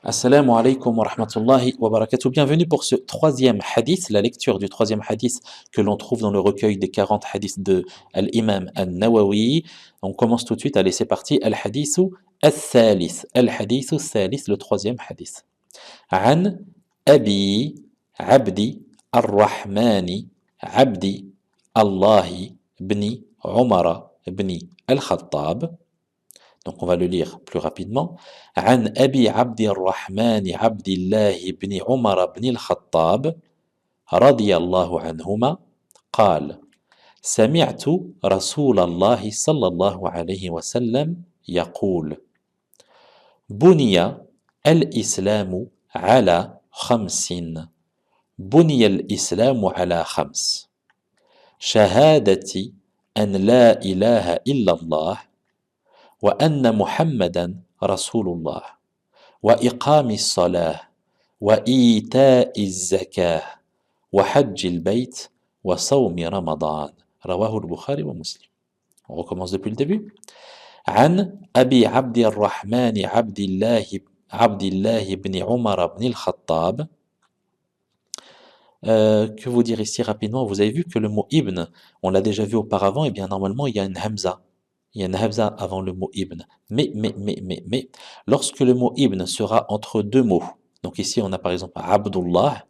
Assalamu alaikum wa rahmatullahi wa barakatuh. Bienvenue pour ce troisième hadith, la lecture du troisième hadith que l'on trouve dans le recueil des 40 hadiths de l'imam al-Nawawi. On commence tout de suite, allez c'est parti, al-hadithu al-thalith. Al-hadithu al-thalith, le troisième hadith. An Abi Abdi ar-Rahmani Abdi Allahi bni Umara bni al-Khattab. Donc on va le lire plus rapidement. عن أبي عبد الرحمن عبد الله بن عمر بن الخطاب رضي الله عنهما قال: سمعت رسول الله صلى الله عليه وسلم يقول: بني الإسلام على خمس. بني الإسلام على خمس: شهادة أن لا إله إلا الله وأن محمدا رسول الله وإقام الصلاة وإيتاء الزكاة وحج البيت وصوم رمضان. رواه البخاري ومسلم. On recommence depuis le début. عن أبي عبد الرحمن عبد الله بن عمر بن الخطاب. Que vous dire ici rapidement? Vous avez vu que le mot ibn, on l'a déjà vu auparavant, et bien normalement il y a une hamza. Il y a une hamza avant le mot ibn. Mais, lorsque le mot ibn sera entre deux mots, donc ici on a par exemple Abdullah,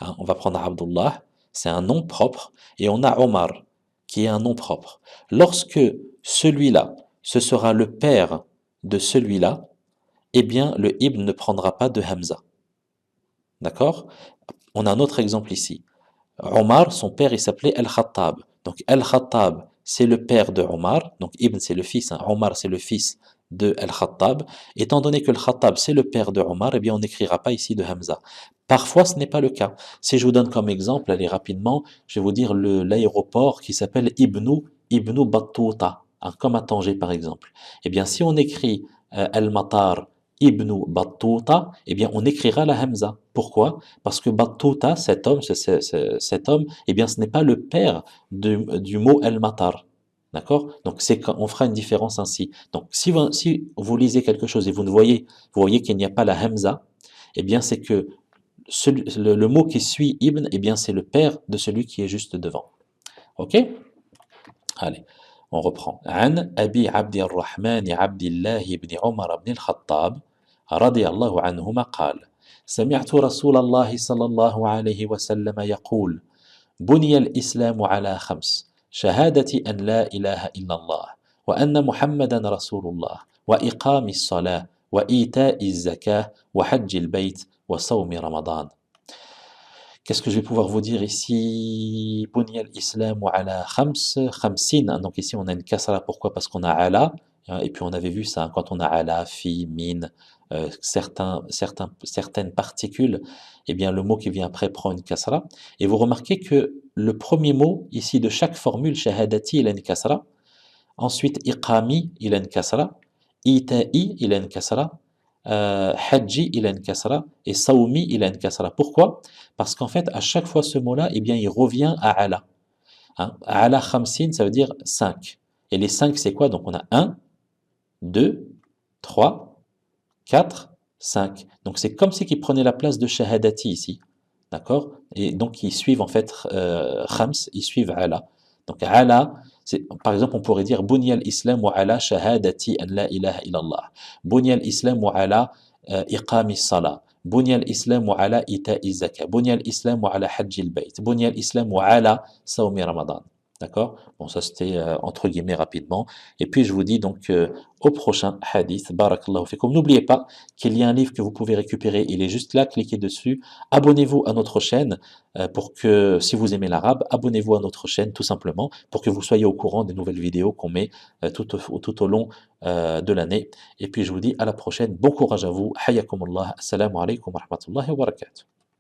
hein, on va prendre Abdullah, c'est un nom propre, et on a Omar, qui est un nom propre. Lorsque celui-là, ce sera le père de celui-là, eh bien le ibn ne prendra pas de hamza. D'accord? On a un autre exemple ici. Omar, son père, il s'appelait Al-Khattab. Donc Al-Khattab, c'est le père de Omar, donc Ibn c'est le fils, hein. Omar c'est le fils de Al-Khattab. Étant donné que Al-Khattab c'est le père de Omar, eh bien on n'écrira pas ici de Hamza. Parfois ce n'est pas le cas. Si je vous donne comme exemple, allez rapidement, je vais vous dire l'aéroport qui s'appelle Ibn Battuta, hein, comme à Tanger par exemple. Eh bien si on écrit Al-Matar Ibn Battuta, eh bien on écrira la Hamza. Pourquoi? Parce que Battuta, cet homme, eh bien ce n'est pas le père du mot El-Matar. D'accord? Donc on fera une différence ainsi. Donc si vous lisez quelque chose et vous voyez qu'il n'y a pas la Hamza, eh bien c'est que le mot qui suit Ibn, eh bien c'est le père de celui qui est juste devant. Ok? Allez. On reprend. عن أبي عبد الرحمن عبد الله بن عمر بن الخطاب رضي الله عنهما قال: سمعت رسول الله صلى الله عليه وسلم يقول: بني الإسلام على خمس: شهادة أن لا إله إلا الله وأن محمدا رسول الله وإقام الصلاة وإيتاء الزكاة وحج البيت وصوم رمضان. Qu'est-ce que je vais pouvoir vous dire ici? Bunya al-Islamu ala khamsin. Donc ici on a une kasra, pourquoi? Parce qu'on a ala, et puis on avait vu ça, quand on a ala, fi, min, certaines particules, eh bien le mot qui vient après prend une kasra. Et vous remarquez que le premier mot ici de chaque formule, shahadati, il a une kasra. Ensuite, iqami, il a une kasra. Ita'i, il a une kasra. Hajji, il a une kasra, et Saoumi, il a une kasra. Pourquoi? Parce qu'en fait, à chaque fois ce mot-là, eh bien, il revient à ala. Hein? Ala khamsin, ça veut dire 5. Et les 5, c'est quoi? Donc on a 1, 2, 3, 4, 5. Donc c'est comme si qu'ils prenaient la place de shahadati ici. D'accord? Et donc ils suivent en fait khams, ils suivent ala. Donc ala, par exemple, on pourrait dire Bunya al-Islam wa ala shahadati an la ilaha illallah. Bunya al-Islam wa ala iqami salah. Bunya al-Islam wa ala ita'i zakah. Bunya al-Islam wa ala hajji al-bayt. Bunya al-Islam wa ala sawmi ramadan. D'accord? Bon, ça c'était entre guillemets rapidement. Et puis je vous dis donc au prochain hadith. Barakallahu fikum. N'oubliez pas qu'il y a un livre que vous pouvez récupérer. Il est juste là, cliquez dessus. Abonnez-vous à notre chaîne pour que, si vous aimez l'arabe, abonnez-vous à notre chaîne tout simplement pour que vous soyez au courant des nouvelles vidéos qu'on met tout au long de l'année. Et puis je vous dis à la prochaine. Bon courage à vous. Hayakumullah. Assalamu alaikum wa rahmatullahi wa barakatuh.